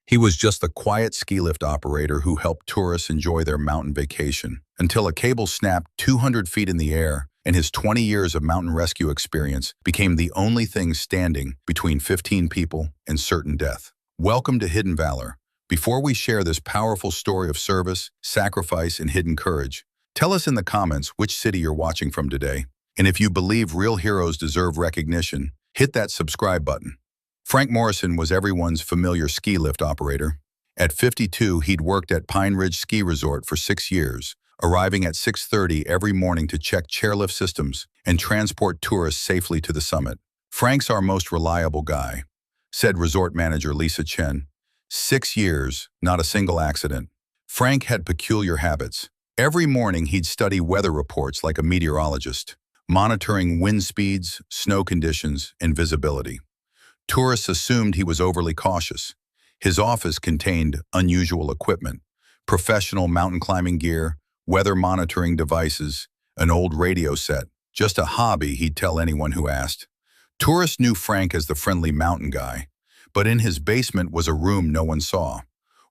He was just the quiet ski lift operator who helped tourists enjoy their mountain vacation, until a cable snapped 200 feet in the air and his 20 years of mountain rescue experience became the only thing standing between 15 people and certain death. Welcome to Hidden Valor. Before we share this powerful story of service, sacrifice, and hidden courage, tell us in the comments which city you're watching from today. And if you believe real heroes deserve recognition, hit that subscribe button. Frank Morrison was everyone's familiar ski lift operator. At 52, he'd worked at Pine Ridge Ski Resort for 6 years, arriving at 6:30 every morning to check chairlift systems and transport tourists safely to the summit. "Frank's our most reliable guy," said resort manager Lisa Chen. 6 years, not a single accident. Frank had peculiar habits. Every morning he'd study weather reports like a meteorologist, monitoring wind speeds, snow conditions, and visibility. Tourists assumed he was overly cautious. His office contained unusual equipment, professional mountain climbing gear, weather monitoring devices, an old radio set. Just a hobby, he'd tell anyone who asked. Tourists knew Frank as the friendly mountain guy, but in his basement was a room no one saw.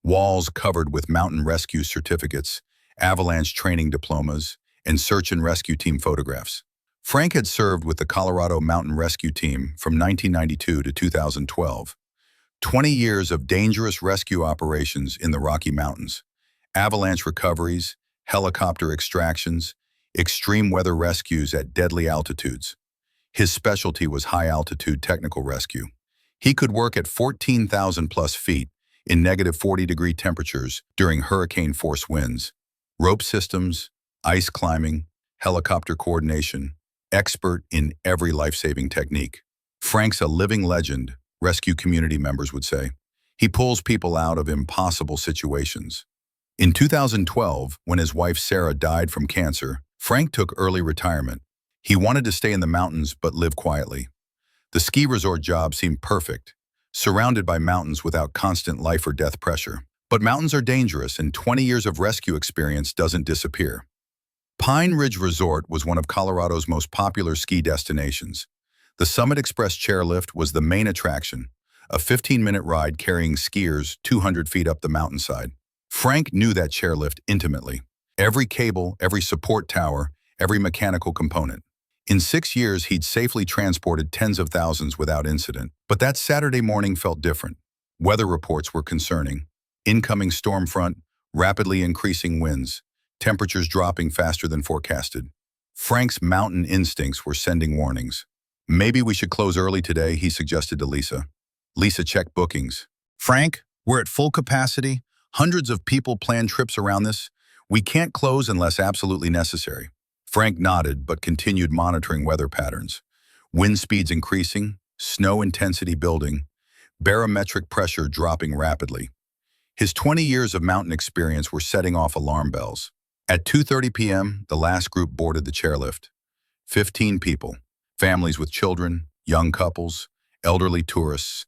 Walls covered with mountain rescue certificates, avalanche training diplomas, and search and rescue team photographs. Frank had served with the Colorado Mountain Rescue Team from 1992 to 2012. 20 years of dangerous rescue operations in the Rocky Mountains, avalanche recoveries, helicopter extractions, extreme weather rescues at deadly altitudes. His specialty was high-altitude technical rescue. He could work at 14,000 plus feet in negative 40-degree temperatures during hurricane-force winds. Rope systems, ice climbing, helicopter coordination, expert in every life-saving technique. Frank's a living legend, rescue community members would say. He pulls people out of impossible situations. In 2012, when his wife Sarah died from cancer, Frank took early retirement. He wanted to stay in the mountains but live quietly. The ski resort job seemed perfect, surrounded by mountains without constant life or death pressure. But mountains are dangerous, and 20 years of rescue experience doesn't disappear. Pine Ridge Resort was one of Colorado's most popular ski destinations. The Summit Express chairlift was the main attraction, a 15-minute ride carrying skiers 200 feet up the mountainside. Frank knew that chairlift intimately. Every cable, every support tower, every mechanical component. In 6 years, he'd safely transported tens of thousands without incident. But that Saturday morning felt different. Weather reports were concerning. Incoming storm front, rapidly increasing winds, temperatures dropping faster than forecasted. Frank's mountain instincts were sending warnings. "Maybe we should close early today," he suggested to Lisa. Lisa checked bookings. "Frank, we're at full capacity. Hundreds of people plan trips around this. We can't close unless absolutely necessary." Frank nodded but continued monitoring weather patterns. Wind speeds increasing, snow intensity building, barometric pressure dropping rapidly. His 20 years of mountain experience were setting off alarm bells. At 2:30 p.m., the last group boarded the chairlift. 15 people, families with children, young couples, elderly tourists,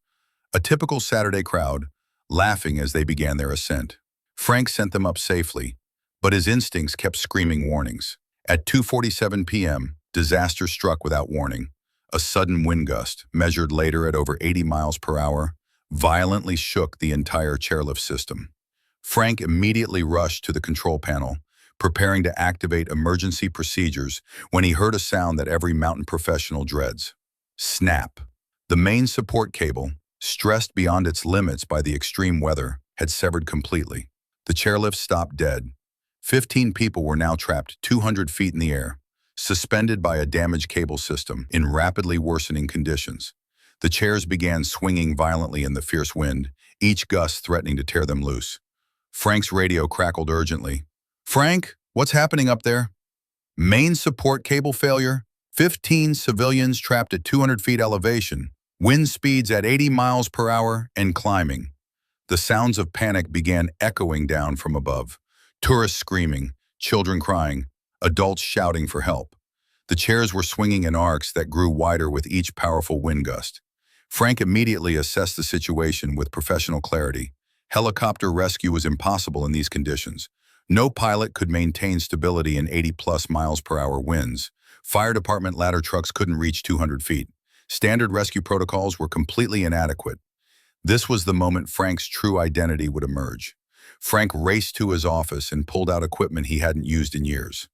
a typical Saturday crowd, laughing as they began their ascent. Frank sent them up safely, but his instincts kept screaming warnings. At 2:47 p.m., disaster struck without warning. A sudden wind gust, measured later at over 80 miles per hour, violently shook the entire chairlift system. Frank immediately rushed to the control panel, preparing to activate emergency procedures when he heard a sound that every mountain professional dreads. Snap! The main support cable, stressed beyond its limits by the extreme weather, had severed completely. The chairlift stopped dead. 15 people were now trapped 200 feet in the air, suspended by a damaged cable system in rapidly worsening conditions. The chairs began swinging violently in the fierce wind, each gust threatening to tear them loose. Frank's radio crackled urgently. "Frank, what's happening up there?" "Main support cable failure. 15 civilians trapped at 200 feet elevation. Wind speeds at 80 miles per hour and climbing." The sounds of panic began echoing down from above. Tourists screaming, children crying, adults shouting for help. The chairs were swinging in arcs that grew wider with each powerful wind gust. Frank immediately assessed the situation with professional clarity. Helicopter rescue was impossible in these conditions. No pilot could maintain stability in 80-plus miles per hour winds. Fire department ladder trucks couldn't reach 200 feet. Standard rescue protocols were completely inadequate. This was the moment Frank's true identity would emerge. Frank raced to his office and pulled out equipment he hadn't used in years.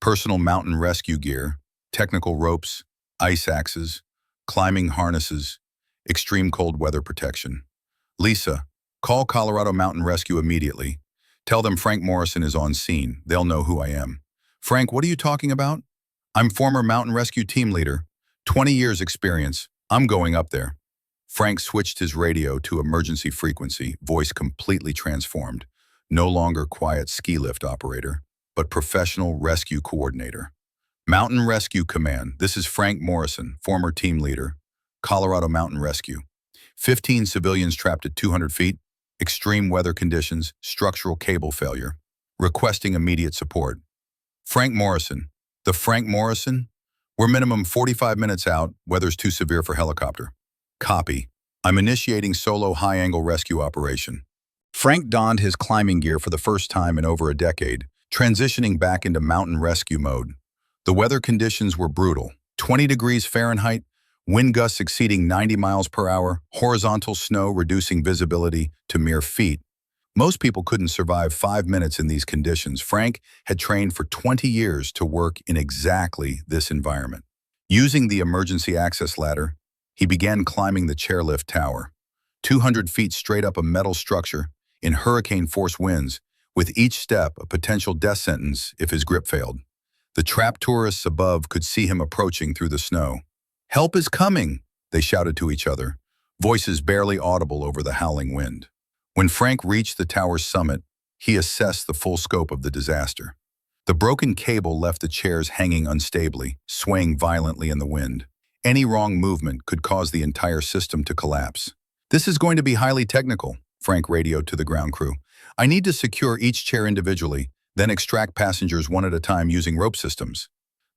Personal mountain rescue gear, technical ropes, ice axes, climbing harnesses, extreme cold weather protection. Lisa, call Colorado Mountain Rescue immediately. Tell them Frank Morrison is on scene. They'll know who I am. Frank, what are you talking about? I'm former mountain rescue team leader. 20 years experience. I'm going up there. Frank switched his radio to emergency frequency, voice completely transformed. No longer quiet ski lift operator, but professional rescue coordinator. Mountain Rescue Command, this is Frank Morrison, former team leader, Colorado Mountain Rescue. 15 civilians trapped at 200 feet, extreme weather conditions, structural cable failure. Requesting immediate support. Frank Morrison. The Frank Morrison? We're minimum 45 minutes out, weather's too severe for helicopter. Copy. I'm initiating solo high-angle rescue operation. Frank donned his climbing gear for the first time in over a decade, transitioning back into mountain rescue mode. The weather conditions were brutal. 20 degrees Fahrenheit, wind gusts exceeding 90 miles per hour, horizontal snow reducing visibility to mere feet. Most people couldn't survive 5 minutes in these conditions. Frank had trained for 20 years to work in exactly this environment. Using the emergency access ladder, he began climbing the chairlift tower. 200 feet straight up a metal structure in hurricane-force winds, with each step a potential death sentence if his grip failed. The trapped tourists above could see him approaching through the snow. "Help is coming," they shouted to each other, voices barely audible over the howling wind. When Frank reached the tower's summit, he assessed the full scope of the disaster. The broken cable left the chairs hanging unstably, swaying violently in the wind. Any wrong movement could cause the entire system to collapse. "This is going to be highly technical," Frank radioed to the ground crew. "I need to secure each chair individually, then extract passengers one at a time using rope systems."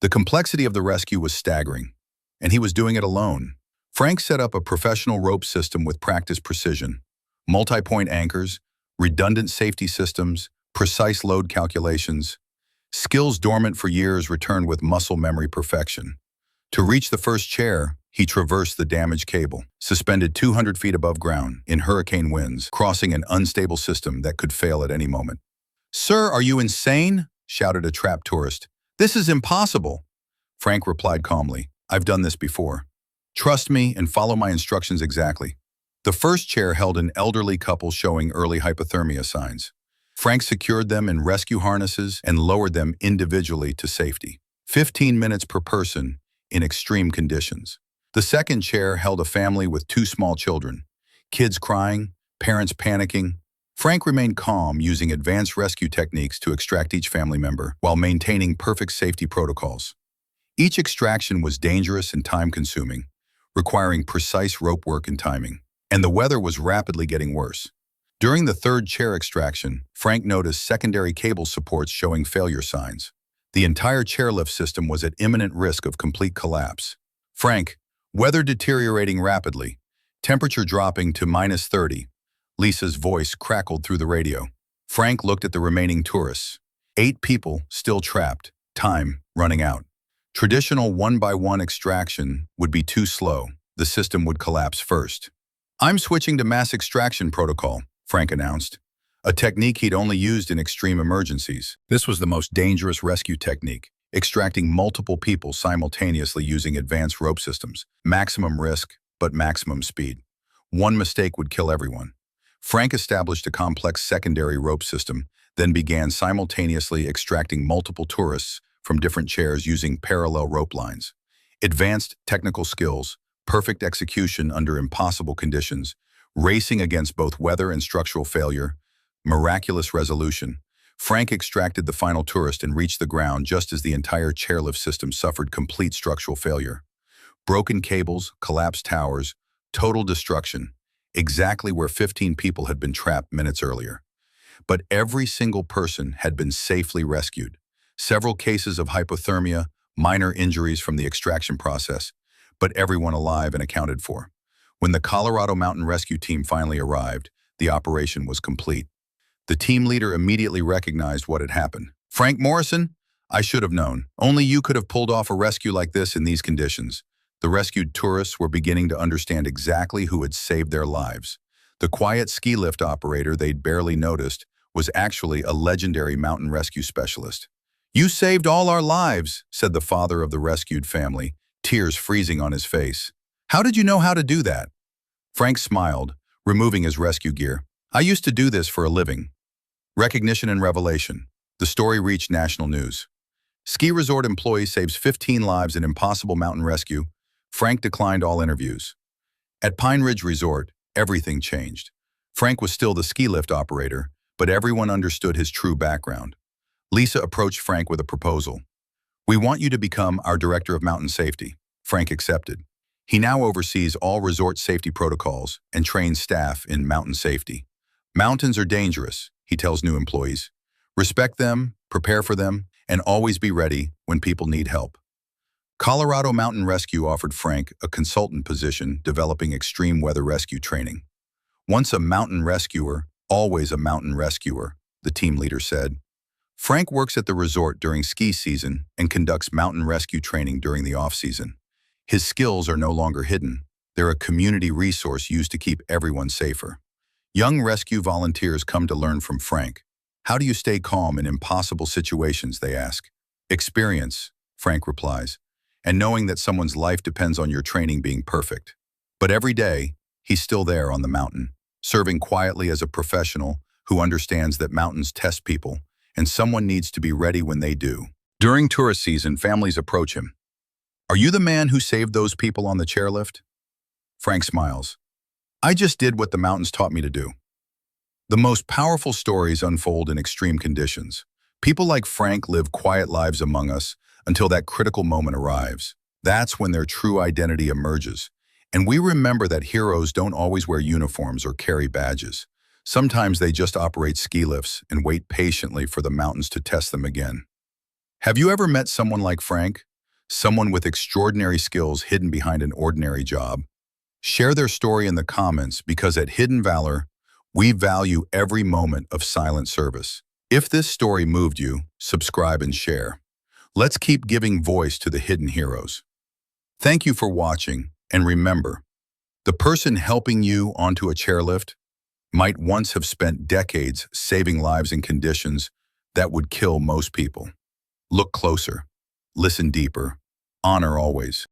The complexity of the rescue was staggering, and he was doing it alone. Frank set up a professional rope system with practiced precision. Multi-point anchors, redundant safety systems, precise load calculations. Skills dormant for years returned with muscle memory perfection. To reach the first chair, he traversed the damaged cable, suspended 200 feet above ground in hurricane winds, crossing an unstable system that could fail at any moment. "Sir, are you insane?" shouted a trapped tourist. "This is impossible." Frank replied calmly, "I've done this before. Trust me and follow my instructions exactly." The first chair held an elderly couple showing early hypothermia signs. Frank secured them in rescue harnesses and lowered them individually to safety. 15 minutes per person in extreme conditions. The second chair held a family with 2 small children, kids crying, parents panicking. Frank remained calm, using advanced rescue techniques to extract each family member while maintaining perfect safety protocols. Each extraction was dangerous and time-consuming, requiring precise rope work and timing. And the weather was rapidly getting worse. During the third chair extraction, Frank noticed secondary cable supports showing failure signs. The entire chairlift system was at imminent risk of complete collapse. "Frank, weather deteriorating rapidly, temperature dropping to -30. Lisa's voice crackled through the radio. Frank looked at the remaining tourists. 8 people still trapped, time running out. Traditional one-by-one extraction would be too slow. The system would collapse first. "I'm switching to mass extraction protocol," Frank announced, a technique he'd only used in extreme emergencies. This was the most dangerous rescue technique, extracting multiple people simultaneously using advanced rope systems. Maximum risk, but maximum speed. One mistake would kill everyone. Frank established a complex secondary rope system, then began simultaneously extracting multiple tourists from different chairs using parallel rope lines. Advanced technical skills, perfect execution under impossible conditions, racing against both weather and structural failure, miraculous resolution. Frank extracted the final tourist and reached the ground just as the entire chairlift system suffered complete structural failure. Broken cables, collapsed towers, total destruction, exactly where 15 people had been trapped minutes earlier. But every single person had been safely rescued. Several cases of hypothermia, minor injuries from the extraction process, but everyone alive and accounted for. When the Colorado Mountain Rescue Team finally arrived, the operation was complete. The team leader immediately recognized what had happened. "Frank Morrison, I should have known. Only you could have pulled off a rescue like this in these conditions." The rescued tourists were beginning to understand exactly who had saved their lives. The quiet ski lift operator they'd barely noticed was actually a legendary mountain rescue specialist. "You saved all our lives," said the father of the rescued family, tears freezing on his face. "How did you know how to do that?" Frank smiled, removing his rescue gear. "I used to do this for a living." Recognition and revelation. The story reached national news. Ski resort employee saves 15 lives in impossible mountain rescue. Frank declined all interviews. At Pine Ridge Resort, everything changed. Frank was still the ski lift operator, but everyone understood his true background. Lisa approached Frank with a proposal. "We want you to become our director of mountain safety." Frank accepted. He now oversees all resort safety protocols and trains staff in mountain safety. "Mountains are dangerous," he tells new employees. "Respect them, prepare for them, and always be ready when people need help." Colorado Mountain Rescue offered Frank a consultant position developing extreme weather rescue training. "Once a mountain rescuer, always a mountain rescuer," the team leader said. Frank works at the resort during ski season and conducts mountain rescue training during the off-season. His skills are no longer hidden. They're a community resource used to keep everyone safer. Young rescue volunteers come to learn from Frank. "How do you stay calm in impossible situations?" they ask. "Experience," Frank replies, "and knowing that someone's life depends on your training being perfect." But every day, he's still there on the mountain, serving quietly as a professional who understands that mountains test people, and someone needs to be ready when they do. During tourist season, families approach him. "Are you the man who saved those people on the chairlift?" Frank smiles. "I just did what the mountains taught me to do." The most powerful stories unfold in extreme conditions. People like Frank live quiet lives among us until that critical moment arrives. That's when their true identity emerges. And we remember that heroes don't always wear uniforms or carry badges. Sometimes they just operate ski lifts and wait patiently for the mountains to test them again. Have you ever met someone like Frank? Someone with extraordinary skills hidden behind an ordinary job? Share their story in the comments, because at Hidden Valor, we value every moment of silent service. If this story moved you, subscribe and share. Let's keep giving voice to the hidden heroes. Thank you for watching, and remember, the person helping you onto a chairlift might once have spent decades saving lives in conditions that would kill most people. Look closer, listen deeper, honor always.